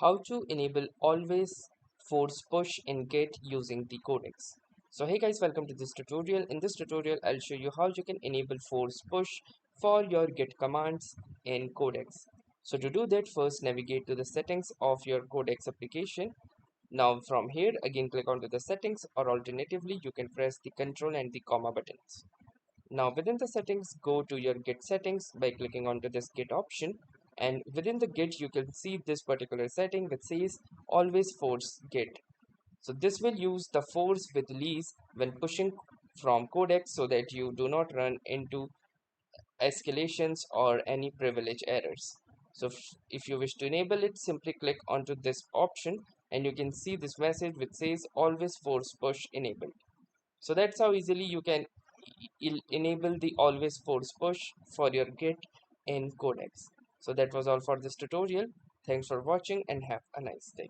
How to enable always force push in Git using the codex. So hey guys, welcome to this tutorial. In this tutorial I'll show you how you can enable force push for your Git commands in codex. So to do that, first navigate to the settings of your codex application. Now from here again click onto the settings, or alternatively you can press the control and the comma buttons. Now within the settings, go to your Git settings by clicking onto this Git option, and within the Git you can see this particular setting which says always force Git. So this will use the force with release when pushing from codex so that you do not run into escalations or any privilege errors. So if you wish to enable it, simply click onto this option and you can see this message which says always force push enabled. So that's how easily you can enable the always force push for your Git in codex. So that was all for this tutorial. Thanks for watching and have a nice day.